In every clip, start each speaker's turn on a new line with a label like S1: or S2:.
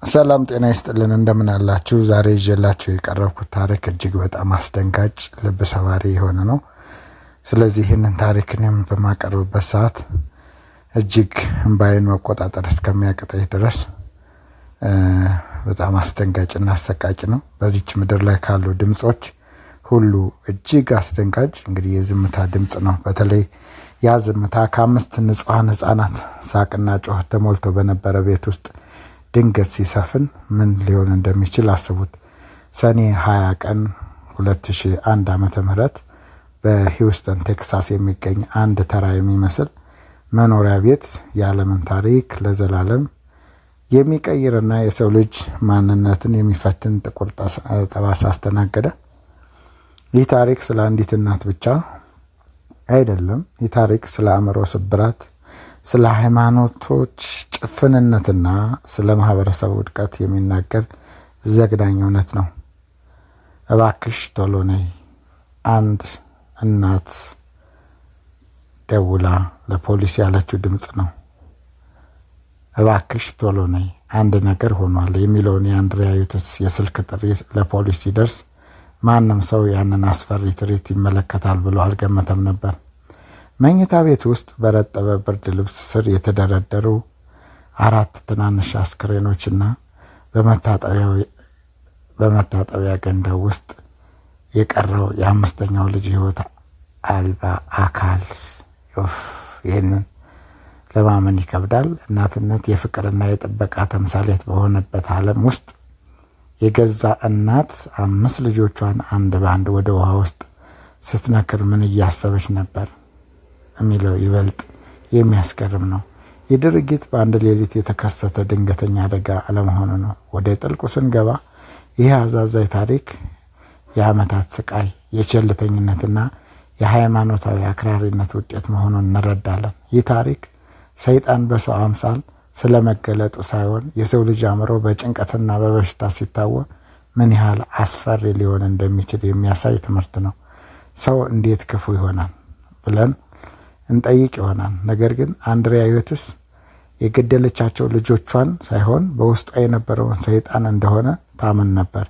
S1: ሰላም ጤና ይስጥልን እንደምን አላችሁ? ዛሬ ይዤላችሁ የቀረብኩት ታሪክ እጅግ በጣም አስደንጋጭ ልብ ሰባሪ የሆነ ነው። ስለዚህ ይህንን ታሪክ እኔም በማቀርብበት ሰዓት እጅግ እንባዬን መቆጣጠር እስከሚያቅተኝ ድረስ በጣም አስደንጋጭና አሰቃቂ ነው። በዚች ምድር ላይ ካሉ ድምጾች ሁሉ እጅግ አስደንጋጭ እንግዲህ የዝምታ ድምጽ ነው። በተለይ ያ ዝምታ ከ5 ንጹሐን ህፃናት ሳቅና ጩኸት ተሞልቶ በነበረ ቤት ውስጥ ድንገት ሲሰፍን ምን ሊሆን እንደሚችል አስቡት። ሰኔ 20 ቀን 2001 ዓመተ ምህረት በሂውስተን ቴክሳስ የሚገኝ አንድ ተራ የሚመስል መኖሪያ ቤት የዓለምን ታሪክ ለዘላለም የሚቀይርና የሰው ልጅ ማንነትን የሚፈትን ጥቁር ጠባሳ አስተናገደ። ይህ ታሪክ ስለ አንዲት እናት ብቻ አይደለም። ይህ ታሪክ ስለ አእምሮ ስብራት፣ ስለ ሃይማኖቶች ጭፍንነትና ስለ ማህበረሰብ ውድቀት የሚናገር ዘግናኝ እውነት ነው። እባክሽ ቶሎ ነይ፣ አንድ እናት ደውላ ለፖሊስ ያለችው ድምፅ ነው። እባክሽ ቶሎ ነይ፣ አንድ ነገር ሆኗል የሚለውን የአንድሪያ ዩትስ የስልክ ጥሪ ለፖሊስ ሲደርስ ማንም ሰው ያንን አስፈሪ ትርኢት ይመለከታል ብሎ አልገመተም ነበር። መኝታ ቤት ውስጥ በረጠበ ብርድ ልብስ ስር የተደረደሩ 4 ትናንሽ አስክሬኖችና በመታጠቢያ ገንዳው ውስጥ የቀረው የ5ኛው ልጅ ህይወት አልባ አካል። ይህንን ለማመን ይከብዳል። እናትነት የፍቅርና የጥበቃ ተምሳሌት በሆነበት ዓለም ውስጥ የገዛ እናት 5 ልጆቿን አንድ በአንድ ወደ ውሃ ውስጥ ስትነክር ምን እያሰበች ነበር የሚለው ይበልጥ የሚያስገርም ነው። ይህ ድርጊት በአንድ ሌሊት የተከሰተ ድንገተኛ አደጋ አለመሆኑ ነው። ወደ ጥልቁ ስንገባ ይህ አሳዛኝ ታሪክ የዓመታት ስቃይ፣ የቸልተኝነትና የሃይማኖታዊ አክራሪነት ውጤት መሆኑን እንረዳለን። ይህ ታሪክ ሰይጣን በሰው አምሳል ስለመገለጡ ሳይሆን የሰው ልጅ አእምሮ በጭንቀትና በበሽታ ሲታወር ምን ያህል አስፈሪ ሊሆን እንደሚችል የሚያሳይ ትምህርት ነው። ሰው እንዴት ክፉ ይሆናል ብለን እንጠይቅ ይሆናል። ነገር ግን አንድሪያ ዩትስ የገደለቻቸው ልጆቿን ሳይሆን በውስጧ የነበረውን ሰይጣን እንደሆነ ታምን ነበር።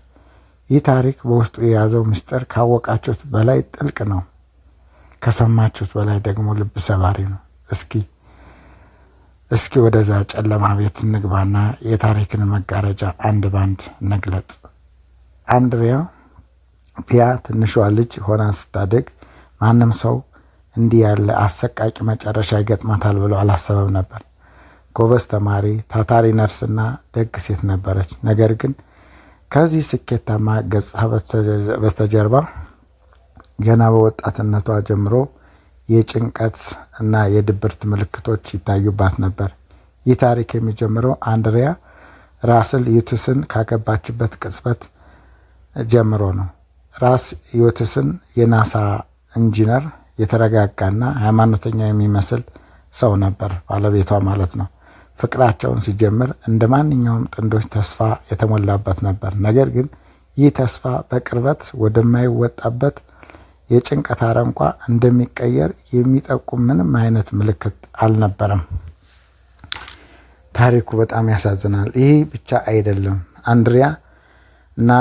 S1: ይህ ታሪክ በውስጡ የያዘው ምስጢር ካወቃችሁት በላይ ጥልቅ ነው፣ ከሰማችሁት በላይ ደግሞ ልብ ሰባሪ ነው። እስኪ ወደዛ ጨለማ ቤት እንግባና የታሪክን መጋረጃ አንድ ባንድ እንግለጥ። አንድሪያ ፒያ ትንሿ ልጅ ሆና ስታደግ ማንም ሰው እንዲህ ያለ አሰቃቂ መጨረሻ ይገጥማታል ብሎ አላሰበም ነበር። ጎበዝ ተማሪ፣ ታታሪ ነርስና ደግ ሴት ነበረች። ነገር ግን ከዚህ ስኬታማ ገጽታ በስተጀርባ ገና በወጣትነቷ ጀምሮ የጭንቀት እና የድብርት ምልክቶች ይታዩባት ነበር። ይህ ታሪክ የሚጀምረው አንድሪያ ራስል ዩትስን ካገባችበት ቅጽበት ጀምሮ ነው። ራስ ዩትስን የናሳ ኢንጂነር፣ የተረጋጋና ሃይማኖተኛ የሚመስል ሰው ነበር፣ ባለቤቷ ማለት ነው። ፍቅራቸውን ሲጀምር እንደ ማንኛውም ጥንዶች ተስፋ የተሞላበት ነበር። ነገር ግን ይህ ተስፋ በቅርበት ወደማይወጣበት የጭንቀት አረንቋ እንደሚቀየር የሚጠቁም ምንም አይነት ምልክት አልነበረም። ታሪኩ በጣም ያሳዝናል። ይህ ብቻ አይደለም። አንድሪያ እና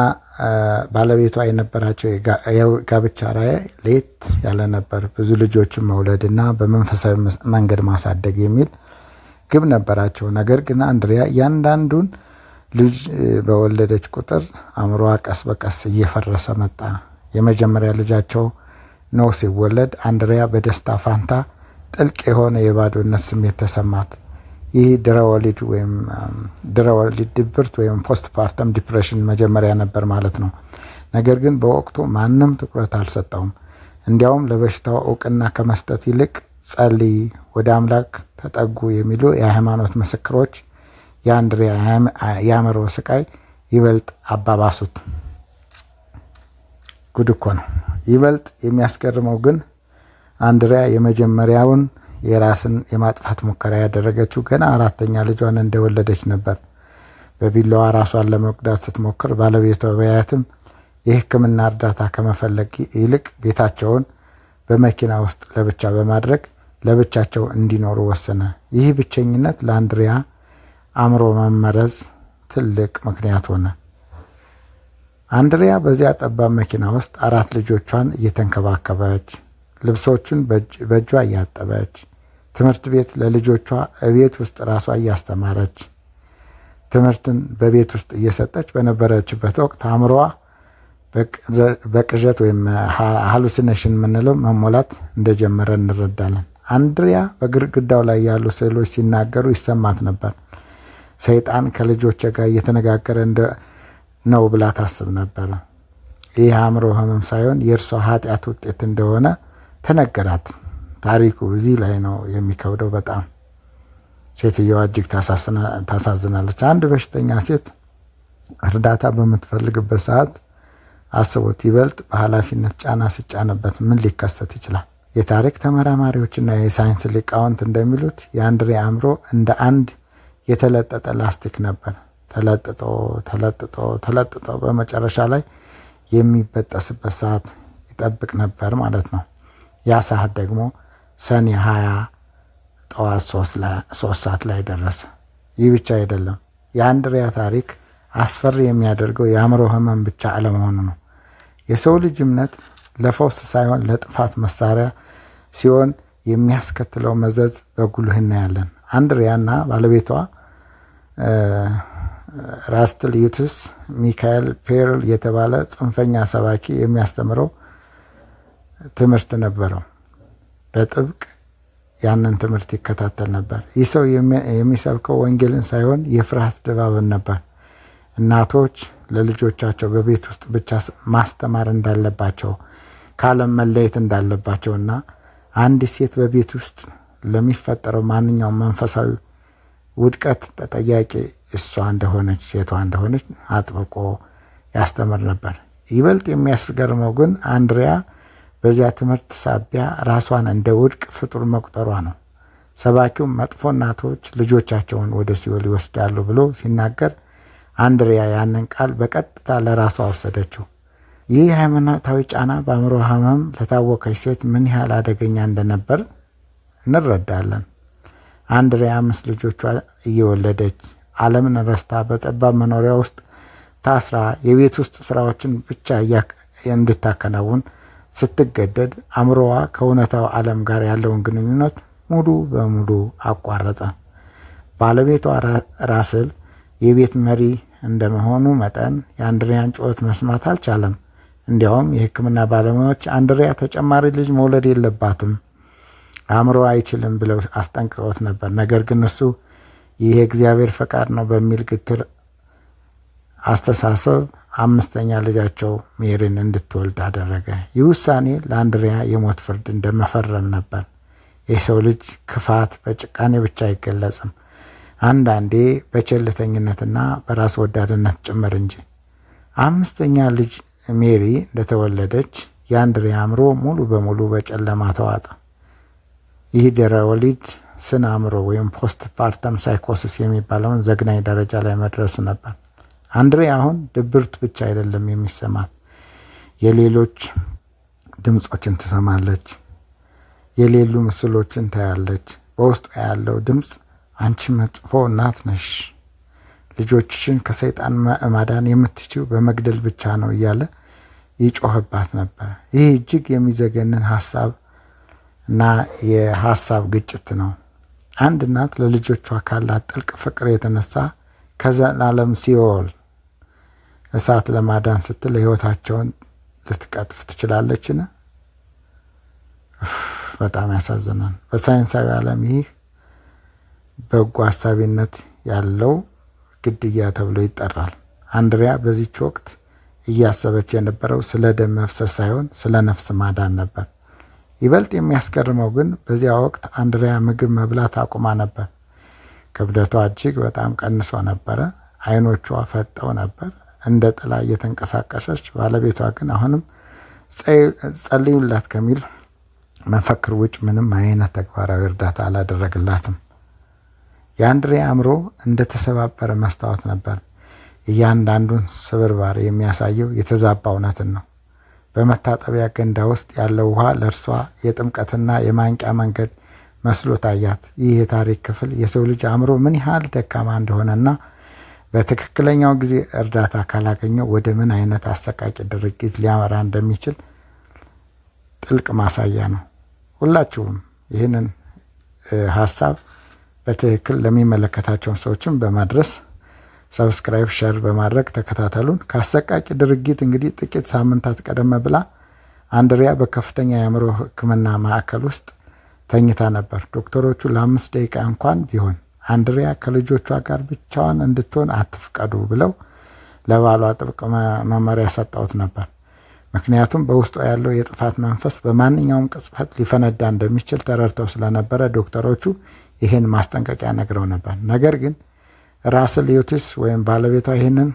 S1: ባለቤቷ የነበራቸው የጋብቻ ራዕይ ለየት ያለ ነበር። ብዙ ልጆችን መውለድ እና በመንፈሳዊ መንገድ ማሳደግ የሚል ግብ ነበራቸው። ነገር ግን አንድሪያ እያንዳንዱን ልጅ በወለደች ቁጥር አእምሮዋ ቀስ በቀስ እየፈረሰ መጣ። የመጀመሪያ ልጃቸው ነው ሲወለድ አንድሪያ በደስታ ፋንታ ጥልቅ የሆነ የባዶነት ስሜት ተሰማት። ይህ ድህረ ወሊድ ድብርት ወይም ፖስትፓርተም ዲፕሬሽን መጀመሪያ ነበር ማለት ነው። ነገር ግን በወቅቱ ማንም ትኩረት አልሰጠውም። እንዲያውም ለበሽታው እውቅና ከመስጠት ይልቅ ጸልይ፣ ወደ አምላክ ተጠጉ የሚሉ የሃይማኖት ምስክሮች የአንድሪያ የአእምሮ ስቃይ ይበልጥ አባባሱት። ጉድ እኮ ነው። ይበልጥ የሚያስገርመው ግን አንድሪያ የመጀመሪያውን የራስን የማጥፋት ሙከራ ያደረገችው ገና 4ኛ ልጇን እንደወለደች ነበር። በቢላዋ ራሷን ለመጉዳት ስትሞክር ባለቤቷ ቢያያትም የሕክምና እርዳታ ከመፈለግ ይልቅ ቤታቸውን በመኪና ውስጥ ለብቻ በማድረግ ለብቻቸው እንዲኖሩ ወሰነ። ይህ ብቸኝነት ለአንድሪያ አእምሮ መመረዝ ትልቅ ምክንያት ሆነ። አንድሪያ በዚያ ጠባብ መኪና ውስጥ 4 ልጆቿን እየተንከባከበች፣ ልብሶቹን በእጇ እያጠበች፣ ትምህርት ቤት ለልጆቿ እቤት ውስጥ ራሷ እያስተማረች፣ ትምህርትን በቤት ውስጥ እየሰጠች በነበረችበት ወቅት አእምሮዋ በቅዠት ወይም ሃሉሲኔሽን የምንለው መሞላት እንደጀመረ እንረዳለን። አንድሪያ በግድግዳው ላይ ያሉ ስዕሎች ሲናገሩ ይሰማት ነበር። ሰይጣን ከልጆቼ ጋር እየተነጋገረ ነው ብላ ታስብ ነበር። ይህ አእምሮ ህመም ሳይሆን የእርሷ ኃጢአት ውጤት እንደሆነ ተነገራት። ታሪኩ እዚህ ላይ ነው የሚከብደው። በጣም ሴትየዋ እጅግ ታሳዝናለች። አንድ በሽተኛ ሴት እርዳታ በምትፈልግበት ሰዓት አስቦት፣ ይበልጥ በኃላፊነት ጫና ሲጫንበት ምን ሊከሰት ይችላል? የታሪክ ተመራማሪዎችና የሳይንስ ሊቃውንት እንደሚሉት የአንድሪያ አእምሮ እንደ አንድ የተለጠጠ ላስቲክ ነበር። ተለጥጦ በመጨረሻ ላይ የሚበጠስበት ሰዓት ይጠብቅ ነበር ማለት ነው። ያ ሰዓት ደግሞ ሰኔ 20 ጠዋት 3 ሰዓት ላይ ደረሰ። ይህ ብቻ አይደለም። የአንድሪያ ታሪክ አስፈሪ የሚያደርገው የአእምሮ ህመም ብቻ አለመሆኑ ነው። የሰው ልጅ እምነት ለፈውስ ሳይሆን ለጥፋት መሳሪያ ሲሆን የሚያስከትለው መዘዝ በጉልህ እናያለን። አንድሪያና ባለቤቷ ራስትል ዩትስ ሚካኤል ፔርል የተባለ ጽንፈኛ ሰባኪ የሚያስተምረው ትምህርት ነበረው። በጥብቅ ያንን ትምህርት ይከታተል ነበር። ይህ ሰው የሚሰብከው ወንጌልን ሳይሆን የፍርሃት ድባብን ነበር። እናቶች ለልጆቻቸው በቤት ውስጥ ብቻ ማስተማር እንዳለባቸው፣ ከዓለም መለየት እንዳለባቸውና አንዲት ሴት በቤት ውስጥ ለሚፈጠረው ማንኛውም መንፈሳዊ ውድቀት ተጠያቂ እሷ እንደሆነች፣ ሴቷ እንደሆነች አጥብቆ ያስተምር ነበር። ይበልጥ የሚያስገርመው ግን አንድሪያ በዚያ ትምህርት ሳቢያ ራሷን እንደ ውድቅ ፍጡር መቁጠሯ ነው። ሰባኪው መጥፎ እናቶች ልጆቻቸውን ወደ ሲኦል ይወስዳሉ ብሎ ሲናገር አንድሪያ ያንን ቃል በቀጥታ ለራሷ ወሰደችው። ይህ ሃይማኖታዊ ጫና በአእምሮ ህመም ለታወከች ሴት ምን ያህል አደገኛ እንደነበር እንረዳለን። አንድሪያ 5 ልጆቿ እየወለደች ዓለምን ረስታ በጠባብ መኖሪያ ውስጥ ታስራ የቤት ውስጥ ስራዎችን ብቻ እንድታከናውን ስትገደድ አእምሮዋ ከእውነታው ዓለም ጋር ያለውን ግንኙነት ሙሉ በሙሉ አቋረጠ። ባለቤቷ ራስል የቤት መሪ እንደመሆኑ መጠን የአንድሪያን ጩኸት መስማት አልቻለም። እንዲያውም የሕክምና ባለሙያዎች አንድሪያ ተጨማሪ ልጅ መውለድ የለባትም፣ አእምሮ አይችልም ብለው አስጠንቅቀውት ነበር። ነገር ግን እሱ ይህ የእግዚአብሔር ፈቃድ ነው በሚል ግትር አስተሳሰብ 5ኛ ልጃቸው ሜሪን እንድትወልድ አደረገ። ይህ ውሳኔ ለአንድሪያ የሞት ፍርድ እንደመፈረም ነበር። የሰው ልጅ ክፋት በጭካኔ ብቻ አይገለጽም፣ አንዳንዴ በቸልተኝነትና በራስ ወዳድነት ጭምር እንጂ። 5ኛ ልጅ ሜሪ እንደተወለደች የአንድሪያ አእምሮ ሙሉ በሙሉ በጨለማ ተዋጠ። ይህ ድህረ ወሊድ ስነ አእምሮ ወይም ፖስት ፓርተም ሳይኮሲስ የሚባለውን ዘግናኝ ደረጃ ላይ መድረሱ ነበር። አንድሪያ አሁን ድብርት ብቻ አይደለም የሚሰማት፣ የሌሎች ድምፆችን ትሰማለች፣ የሌሉ ምስሎችን ታያለች። በውስጡ ያለው ድምፅ አንቺ መጥፎ እናት ነሽ፣ ልጆችሽን ከሰይጣን ማዳን የምትችው በመግደል ብቻ ነው እያለ ይጮህባት ነበር። ይህ እጅግ የሚዘገንን ሀሳብ እና የሀሳብ ግጭት ነው። አንድ እናት ለልጆቿ ካላት ጥልቅ ፍቅር የተነሳ ከዘላለም ሲኦል እሳት ለማዳን ስትል ሕይወታቸውን ልትቀጥፍ ትችላለችን? በጣም ያሳዝናል። በሳይንሳዊ ዓለም ይህ በጎ አሳቢነት ያለው ግድያ ተብሎ ይጠራል። አንድሪያ በዚች ወቅት እያሰበች የነበረው ስለ ደም መፍሰስ ሳይሆን ስለ ነፍስ ማዳን ነበር። ይበልጥ የሚያስገርመው ግን በዚያ ወቅት አንድሪያ ምግብ መብላት አቁማ ነበር። ክብደቷ እጅግ በጣም ቀንሶ ነበረ። አይኖቿ ፈጠው ነበር እንደ ጥላ እየተንቀሳቀሰች። ባለቤቷ ግን አሁንም ጸልዩላት ከሚል መፈክር ውጭ ምንም አይነት ተግባራዊ እርዳታ አላደረግላትም። የአንድሪያ አእምሮ እንደተሰባበረ መስታወት ነበር። እያንዳንዱን ስብርባር የሚያሳየው የተዛባ እውነትን ነው። በመታጠቢያ ገንዳ ውስጥ ያለው ውሃ ለእርሷ የጥምቀትና የማንቂያ መንገድ መስሎ ታያት። ይህ የታሪክ ክፍል የሰው ልጅ አእምሮ ምን ያህል ደካማ እንደሆነና በትክክለኛው ጊዜ እርዳታ ካላገኘው ወደ ምን አይነት አሰቃቂ ድርጊት ሊያመራ እንደሚችል ጥልቅ ማሳያ ነው። ሁላችሁም ይህንን ሀሳብ በትክክል ለሚመለከታቸውን ሰዎችም በማድረስ ሰብስክራይብ፣ ሼር በማድረግ ተከታተሉን። ከአሰቃቂ ድርጊት እንግዲህ ጥቂት ሳምንታት ቀደም ብላ አንድሪያ በከፍተኛ የአእምሮ ሕክምና ማዕከል ውስጥ ተኝታ ነበር። ዶክተሮቹ ለ5 ደቂቃ እንኳን ቢሆን አንድሪያ ከልጆቿ ጋር ብቻዋን እንድትሆን አትፍቀዱ ብለው ለባሏ ጥብቅ መመሪያ ሰጠውት ነበር። ምክንያቱም በውስጧ ያለው የጥፋት መንፈስ በማንኛውም ቅጽበት ሊፈነዳ እንደሚችል ተረድተው ስለነበረ ዶክተሮቹ ይህን ማስጠንቀቂያ ነግረው ነበር። ነገር ግን ራስል ዩቲስ ወይም ባለቤቷ ይህንን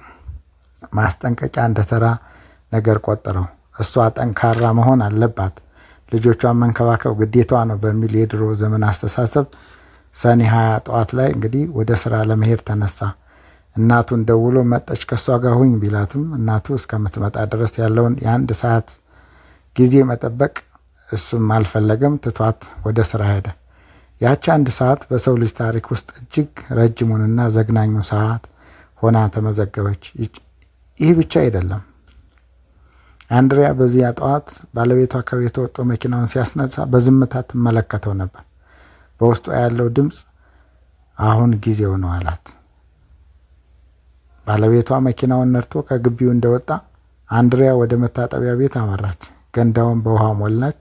S1: ማስጠንቀቂያ እንደተራ ነገር ቆጠረው። እሷ ጠንካራ መሆን አለባት፣ ልጆቿን መንከባከብ ግዴታዋ ነው በሚል የድሮ ዘመን አስተሳሰብ ሰኔ 20 ጠዋት ላይ እንግዲህ ወደ ስራ ለመሄድ ተነሳ። እናቱን ደውሎ መጠች ከሷ ጋር ሁኝ ቢላትም እናቱ እስከምትመጣ ድረስ ያለውን የ1 ሰዓት ጊዜ መጠበቅ እሱም አልፈለገም። ትቷት ወደ ስራ ሄደ። ያቺ 1 ሰዓት በሰው ልጅ ታሪክ ውስጥ እጅግ ረጅሙንና ዘግናኙ ሰዓት ሆና ተመዘገበች። ይህ ብቻ አይደለም። አንድሪያ በዚያ ጠዋት ባለቤቷ ከቤት ወጥቶ መኪናውን ሲያስነሳ በዝምታ ትመለከተው ነበር። በውስጧ ያለው ድምፅ አሁን ጊዜው ነው አላት። ባለቤቷ መኪናውን ነድቶ ከግቢው እንደወጣ አንድሪያ ወደ መታጠቢያ ቤት አመራች። ገንዳውን በውሃ ሞላች።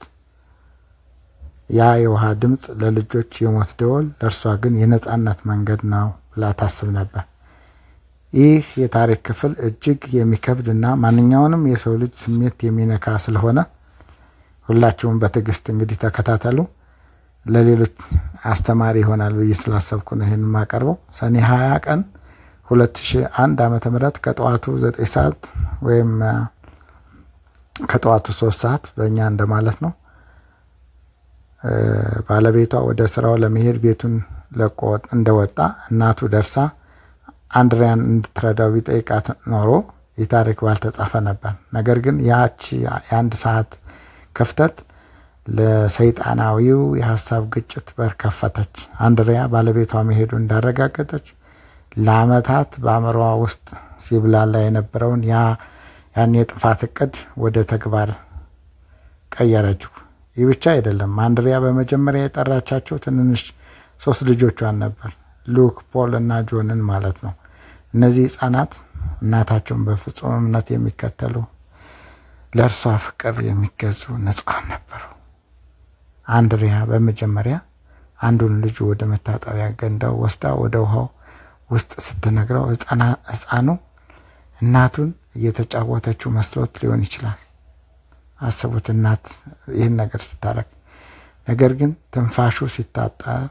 S1: ያ የውሃ ድምፅ ለልጆች የሞት ደወል፣ ለእርሷ ግን የነጻነት መንገድ ነው ብላ ታስብ ነበር። ይህ የታሪክ ክፍል እጅግ የሚከብድ እና ማንኛውንም የሰው ልጅ ስሜት የሚነካ ስለሆነ ሁላችሁም በትዕግስት እንግዲህ ተከታተሉ። ለሌሎች አስተማሪ ይሆናል ብዬ ስላሰብኩ ነው ይህን የማቀርበው። ሰኔ 20 ቀን 2001 ዓመተ ምህረት ከጠዋቱ 9 ሰዓት ወይም ከጠዋቱ 3 ሰዓት በእኛ እንደማለት ነው። ባለቤቷ ወደ ስራው ለመሄድ ቤቱን ለቆ እንደወጣ እናቱ ደርሳ አንድሪያን እንድትረዳው ቢጠይቃት ኖሮ ይህ ታሪክ ባልተጻፈ ነበር። ነገር ግን ያቺ የ1 ሰዓት ክፍተት ለሰይጣናዊው የሀሳብ ግጭት በር ከፈተች። አንድሪያ ባለቤቷ መሄዱ እንዳረጋገጠች ለዓመታት በአእምሮዋ ውስጥ ሲብላላ የነበረውን ያን የጥፋት እቅድ ወደ ተግባር ቀየረችው። ይህ ብቻ አይደለም። አንድሪያ በመጀመሪያ የጠራቻቸው ትንንሽ 3 ልጆቿን ነበር፣ ሉክ፣ ፖል እና ጆንን ማለት ነው። እነዚህ ህፃናት እናታቸውን በፍጹም እምነት የሚከተሉ፣ ለእርሷ ፍቅር የሚገዙ ንጹሐን ነበሩ። አንድሪያ በመጀመሪያ አንዱን ልጁ ወደ መታጠቢያ ገንዳው ወስዳ ወደ ውሃው ውስጥ ስትነግረው ህፃኑ እናቱን እየተጫወተችው መስሎት ሊሆን ይችላል። አስቡት፣ እናት ይህን ነገር ስታረግ። ነገር ግን ትንፋሹ ሲታጠር፣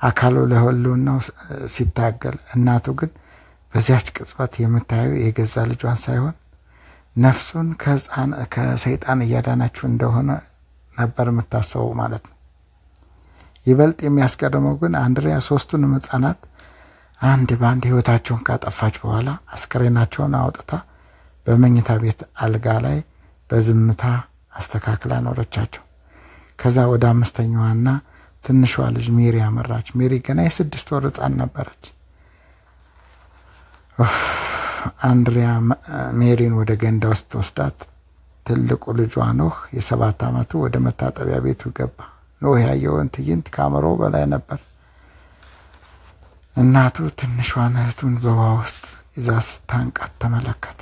S1: አካሉ ለህልውናው ሲታገል፣ እናቱ ግን በዚያች ቅጽበት የምታየው የገዛ ልጇን ሳይሆን ነፍሱን ከሰይጣን እያዳናችሁ እንደሆነ ነበር የምታስበው ማለት ነው። ይበልጥ የሚያስገርመው ግን አንድሪያ 3ቱንም ህፃናት አንድ በአንድ ህይወታቸውን ካጠፋች በኋላ አስከሬናቸውን አውጥታ በመኝታ ቤት አልጋ ላይ በዝምታ አስተካክላ ኖረቻቸው። ከዛ ወደ 5ኛዋና ትንሿ ልጅ ሜሪ አመራች። ሜሪ ገና የ6 ወር ህፃን ነበረች። አንድሪያ ሜሪን ወደ ገንዳ ውስጥ ወስዳት ትልቁ ልጇ ኖህ የ7 ዓመቱ ወደ መታጠቢያ ቤቱ ገባ። ኖህ ያየውን ትዕይንት ከአእምሮው በላይ ነበር። እናቱ ትንሿን እህቱን በውሃ ውስጥ ይዛ ስታንቃት ተመለከተ።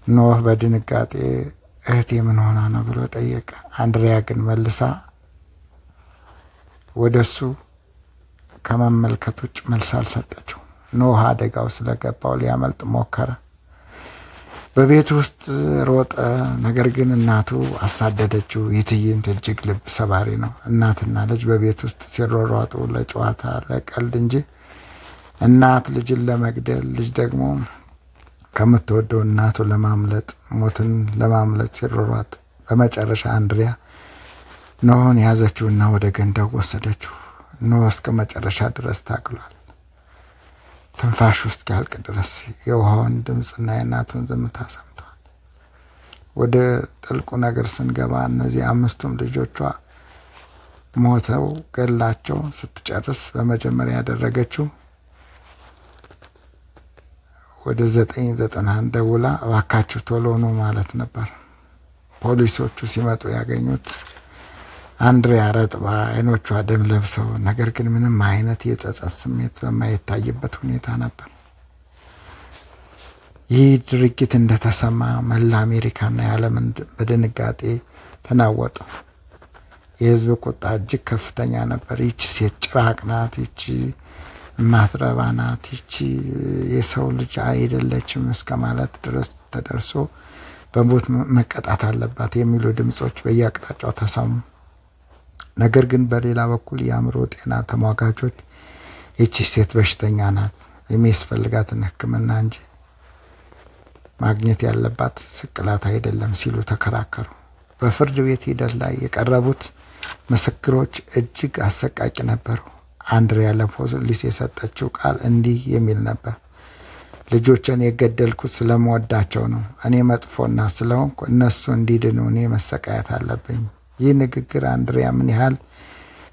S1: ኖህ በድንጋጤ እህቴ ምን ሆና ነው ብሎ ጠየቀ። አንድሪያ ግን መልሳ ወደሱ ከመመልከት ውጭ መልስ አልሰጠችው። ኖህ አደጋው ስለገባው ሊያመልጥ ሞከረ። በቤት ውስጥ ሮጠ። ነገር ግን እናቱ አሳደደችው። ይህ ትዕይንት እጅግ ልብ ሰባሪ ነው። እናትና ልጅ በቤት ውስጥ ሲሯሯጡ ለጨዋታ ለቀልድ እንጂ እናት ልጅን ለመግደል፣ ልጅ ደግሞ ከምትወደው እናቱ ለማምለጥ፣ ሞትን ለማምለጥ ሲሯሯጥ በመጨረሻ አንድሪያ ኖህን ያዘችውና ወደ ገንዳው ወሰደችው። ኖህ እስከ መጨረሻ ድረስ ታግሏል። ትንፋሽ ውስጥ ያልቅ ድረስ የውሃውን ድምፅና የእናቱን ዝምታ ሰምቷል። ወደ ጥልቁ ነገር ስንገባ እነዚህ 5ቱም ልጆቿ ሞተው ገላቸው ስትጨርስ በመጀመሪያ ያደረገችው ወደ 991 ደውላ እባካችሁ ቶሎ ነው ማለት ነበር። ፖሊሶቹ ሲመጡ ያገኙት አንድሪያ ረጥባ አይኖቿ ደም ለብሰው፣ ነገር ግን ምንም አይነት የጸጸት ስሜት በማይታይበት ሁኔታ ነበር። ይህ ድርጊት እንደተሰማ መላ አሜሪካና የዓለምን በድንጋጤ ተናወጠ። የህዝብ ቁጣ እጅግ ከፍተኛ ነበር። ይቺ ሴት ጭራቅ ናት፣ ይቺ ማትረባ ናት፣ ይቺ የሰው ልጅ አይደለችም እስከ ማለት ድረስ ተደርሶ በሞት መቀጣት አለባት የሚሉ ድምጾች በየአቅጣጫው ተሰሙ። ነገር ግን በሌላ በኩል የአእምሮ ጤና ተሟጋቾች ይቺ ሴት በሽተኛ ናት፣ የሚያስፈልጋትን ሕክምና እንጂ ማግኘት ያለባት ስቅላት አይደለም ሲሉ ተከራከሩ። በፍርድ ቤት ሂደት ላይ የቀረቡት ምስክሮች እጅግ አሰቃቂ ነበሩ። አንድሪያ ለፖሊስ የሰጠችው ቃል እንዲህ የሚል ነበር። ልጆችን የገደልኩት ስለምወዳቸው ነው። እኔ መጥፎና ስለሆንኩ እነሱ እንዲድኑ እኔ መሰቃየት አለብኝ። ይህ ንግግር አንድሪያ ምን ያህል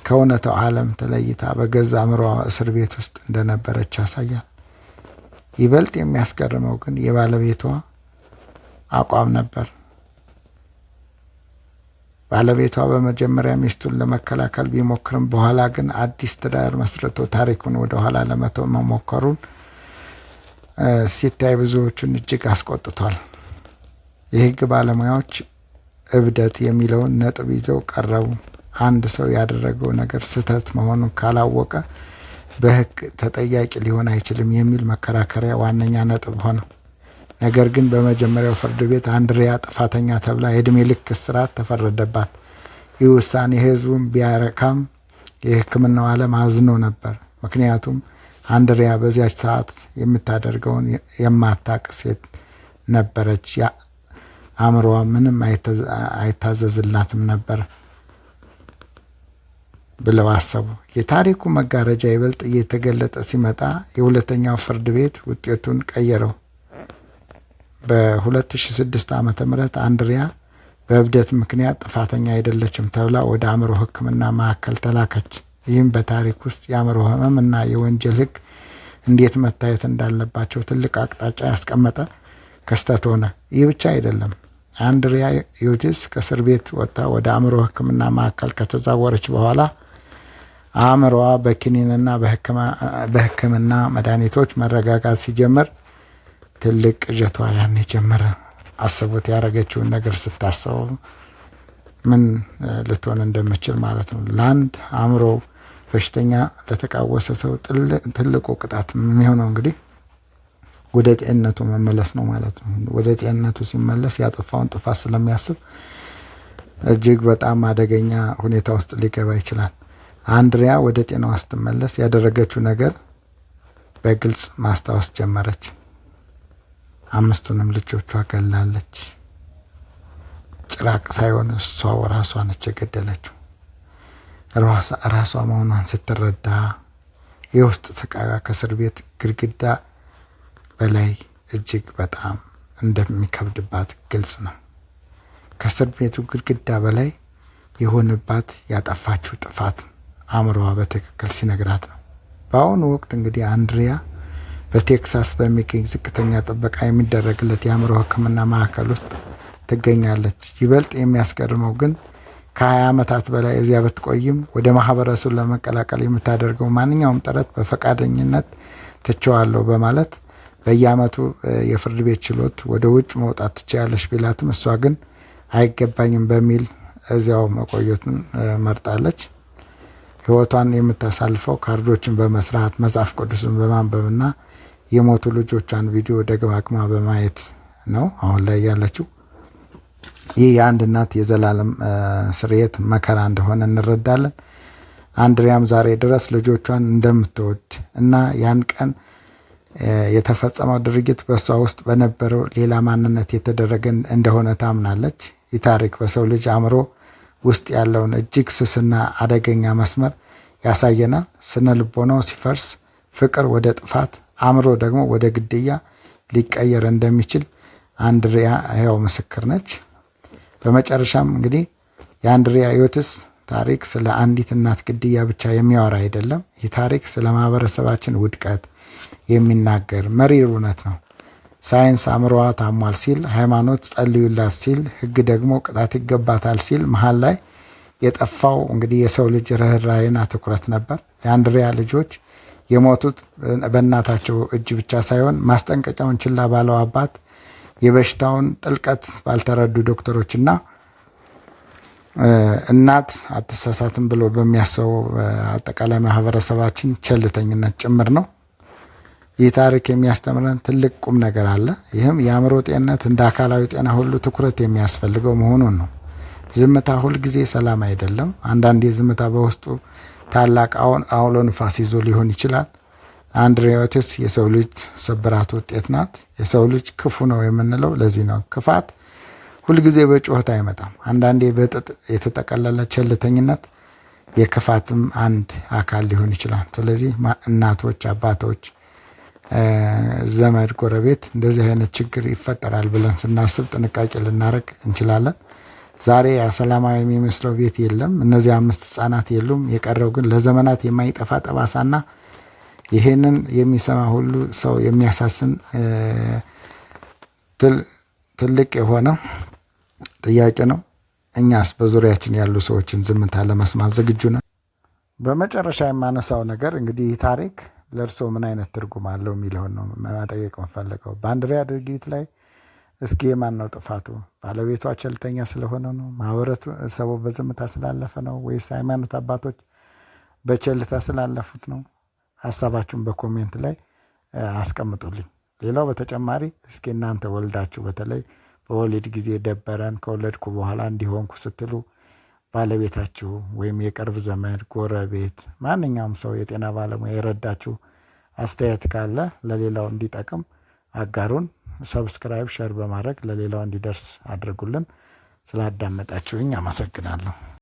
S1: ከእውነታው ዓለም ተለይታ በገዛ አእምሮዋ እስር ቤት ውስጥ እንደነበረች ያሳያል። ይበልጥ የሚያስገርመው ግን የባለቤቷ አቋም ነበር። ባለቤቷ በመጀመሪያ ሚስቱን ለመከላከል ቢሞክርም በኋላ ግን አዲስ ትዳር መስርቶ ታሪኩን ወደ ኋላ ለመተው መሞከሩን ሲታይ ብዙዎቹን እጅግ አስቆጥቷል። የሕግ ባለሙያዎች እብደት የሚለውን ነጥብ ይዘው ቀረቡ። አንድ ሰው ያደረገው ነገር ስህተት መሆኑን ካላወቀ በሕግ ተጠያቂ ሊሆን አይችልም የሚል መከራከሪያ ዋነኛ ነጥብ ሆነ። ነገር ግን በመጀመሪያው ፍርድ ቤት አንድሪያ ጥፋተኛ ተብላ የዕድሜ ልክ እስራት ተፈረደባት። ይህ ውሳኔ ሕዝቡን ቢያረካም የሕክምናው ዓለም አዝኖ ነበር። ምክንያቱም አንድሪያ በዚያች ሰዓት የምታደርገውን የማታውቅ ሴት ነበረች። አእምሮዋ ምንም አይታዘዝላትም ነበር ብለው አሰቡ። የታሪኩ መጋረጃ ይበልጥ እየተገለጠ ሲመጣ የሁለተኛው ፍርድ ቤት ውጤቱን ቀየረው። በ2006 ዓ.ም አንድሪያ በእብደት ምክንያት ጥፋተኛ አይደለችም ተብላ ወደ አእምሮ ሕክምና ማዕከል ተላከች። ይህም በታሪክ ውስጥ የአእምሮ ህመም እና የወንጀል ሕግ እንዴት መታየት እንዳለባቸው ትልቅ አቅጣጫ ያስቀመጠ ክስተት ሆነ። ይህ ብቻ አይደለም። አንድሪያ ዩቲስ ከእስር ቤት ወጥታ ወደ አእምሮ ሕክምና ማዕከል ከተዛወረች በኋላ አእምሮዋ በኪኒንና በሕክምና መድኃኒቶች መረጋጋት ሲጀምር ትልቅ ቅዠቷ ያን ጀመረ። አስቡት፣ ያደረገችውን ነገር ስታስበው ምን ልትሆን እንደምችል ማለት ነው። ለአንድ አእምሮ በሽተኛ ለተቃወሰ ሰው ትልቁ ቅጣት የሚሆነው እንግዲህ ወደ ጤንነቱ መመለስ ነው ማለት ነው። ወደ ጤንነቱ ሲመለስ ያጠፋውን ጥፋት ስለሚያስብ እጅግ በጣም አደገኛ ሁኔታ ውስጥ ሊገባ ይችላል። አንድሪያ ወደ ጤናዋ ስትመለስ ያደረገችው ነገር በግልጽ ማስታወስ ጀመረች። 5ቱንም ልጆቿ ገላለች። ጭራቅ ሳይሆን እሷው ራሷ ነች የገደለችው። ራሷ መሆኗን ስትረዳ የውስጥ ስቃዩዋ ከእስር ቤት ግድግዳ በላይ እጅግ በጣም እንደሚከብድባት ግልጽ ነው። ከእስር ቤቱ ግድግዳ በላይ የሆነባት ያጠፋችው ጥፋት አእምሮዋ በትክክል ሲነግራት ነው። በአሁኑ ወቅት እንግዲህ አንድሪያ በቴክሳስ በሚገኝ ዝቅተኛ ጥበቃ የሚደረግለት የአእምሮ ሕክምና ማዕከል ውስጥ ትገኛለች። ይበልጥ የሚያስገርመው ግን ከ20 ዓመታት በላይ እዚያ ብትቆይም ወደ ማህበረሰቡ ለመቀላቀል የምታደርገው ማንኛውም ጥረት በፈቃደኝነት ትቸዋለሁ በማለት በየዓመቱ የፍርድ ቤት ችሎት ወደ ውጭ መውጣት ትችያለሽ ቢላትም እሷ ግን አይገባኝም በሚል እዚያው መቆየቱን መርጣለች። ሕይወቷን የምታሳልፈው ካርዶችን በመስራት መጽሐፍ ቅዱስን በማንበብና የሞቱ ልጆቿን ቪዲዮ ደጋግማ በማየት ነው አሁን ላይ ያለችው። ይህ የአንድ እናት የዘላለም ስርየት መከራ እንደሆነ እንረዳለን። አንድሪያም ዛሬ ድረስ ልጆቿን እንደምትወድ እና ያን ቀን የተፈጸመው ድርጊት በእሷ ውስጥ በነበረው ሌላ ማንነት የተደረገ እንደሆነ ታምናለች። ይህ ታሪክ በሰው ልጅ አእምሮ ውስጥ ያለውን እጅግ ስስና አደገኛ መስመር ያሳየናል። ስነ ልቦናው ሲፈርስ ፍቅር ወደ ጥፋት፣ አእምሮ ደግሞ ወደ ግድያ ሊቀየር እንደሚችል አንድሪያ ሕያው ምስክር ነች። በመጨረሻም እንግዲህ የአንድሪያ ዩቲስ ታሪክ ስለ አንዲት እናት ግድያ ብቻ የሚያወራ አይደለም። ይህ ታሪክ ስለ ማህበረሰባችን ውድቀት የሚናገር መሪር እውነት ነው። ሳይንስ አእምሮዋ ታሟል ሲል፣ ሃይማኖት ጸልዩላት ሲል፣ ህግ ደግሞ ቅጣት ይገባታል ሲል መሀል ላይ የጠፋው እንግዲህ የሰው ልጅ ርኅራኄና ትኩረት ነበር። የአንድሪያ ልጆች የሞቱት በእናታቸው እጅ ብቻ ሳይሆን ማስጠንቀቂያውን ችላ ባለው አባት፣ የበሽታውን ጥልቀት ባልተረዱ ዶክተሮችና እናት አትሳሳትም ብሎ በሚያስበው አጠቃላይ ማህበረሰባችን ቸልተኝነት ጭምር ነው። ይህ ታሪክ የሚያስተምረን ትልቅ ቁም ነገር አለ። ይህም የአእምሮ ጤንነት እንደ አካላዊ ጤና ሁሉ ትኩረት የሚያስፈልገው መሆኑን ነው። ዝምታ ሁልጊዜ ሰላም አይደለም። አንዳንዴ ዝምታ በውስጡ ታላቅ አውሎ ንፋስ ይዞ ሊሆን ይችላል። አንድሪዮትስ የሰው ልጅ ስብራት ውጤት ናት። የሰው ልጅ ክፉ ነው የምንለው ለዚህ ነው። ክፋት ሁልጊዜ በጩኸት አይመጣም። አንዳንዴ በጥጥ የተጠቀለለ ቸልተኝነት የክፋትም አንድ አካል ሊሆን ይችላል። ስለዚህ እናቶች፣ አባቶች፣ ዘመድ፣ ጎረቤት እንደዚህ አይነት ችግር ይፈጠራል ብለን ስናስብ ጥንቃቄ ልናደርግ እንችላለን። ዛሬ ሰላማዊ የሚመስለው ቤት የለም። እነዚህ 5 ህጻናት የሉም። የቀረው ግን ለዘመናት የማይጠፋ ጠባሳና ይሄንን የሚሰማ ሁሉ ሰው የሚያሳስን ትልቅ የሆነ ጥያቄ ነው። እኛስ በዙሪያችን ያሉ ሰዎችን ዝምታ ለመስማት ዝግጁ ነን? በመጨረሻ የማነሳው ነገር እንግዲህ ታሪክ ለእርሶ ምን አይነት ትርጉም አለው የሚለውን ነው መጠየቅ የምፈልገው። በአንድሪያ ድርጊት ላይ እስኪ የማን ነው ጥፋቱ? ባለቤቷ ቸልተኛ ስለሆነ ነው? ማህበረሰቡ በዝምታ ስላለፈ ነው? ወይስ ሃይማኖት አባቶች በቸልታ ስላለፉት ነው? ሀሳባችሁን በኮሜንት ላይ አስቀምጡልኝ። ሌላው በተጨማሪ እስኪ እናንተ ወልዳችሁ በተለይ በወሊድ ጊዜ ደበረን ከወለድኩ በኋላ እንዲሆንኩ ስትሉ ባለቤታችሁ ወይም የቅርብ ዘመድ፣ ጎረቤት፣ ማንኛውም ሰው የጤና ባለሙያ የረዳችሁ አስተያየት ካለ ለሌላው እንዲጠቅም አጋሩን። ሰብስክራይብ፣ ሸር በማድረግ ለሌላው እንዲደርስ አድርጉልን። ስላዳመጣችሁኝ አመሰግናለሁ።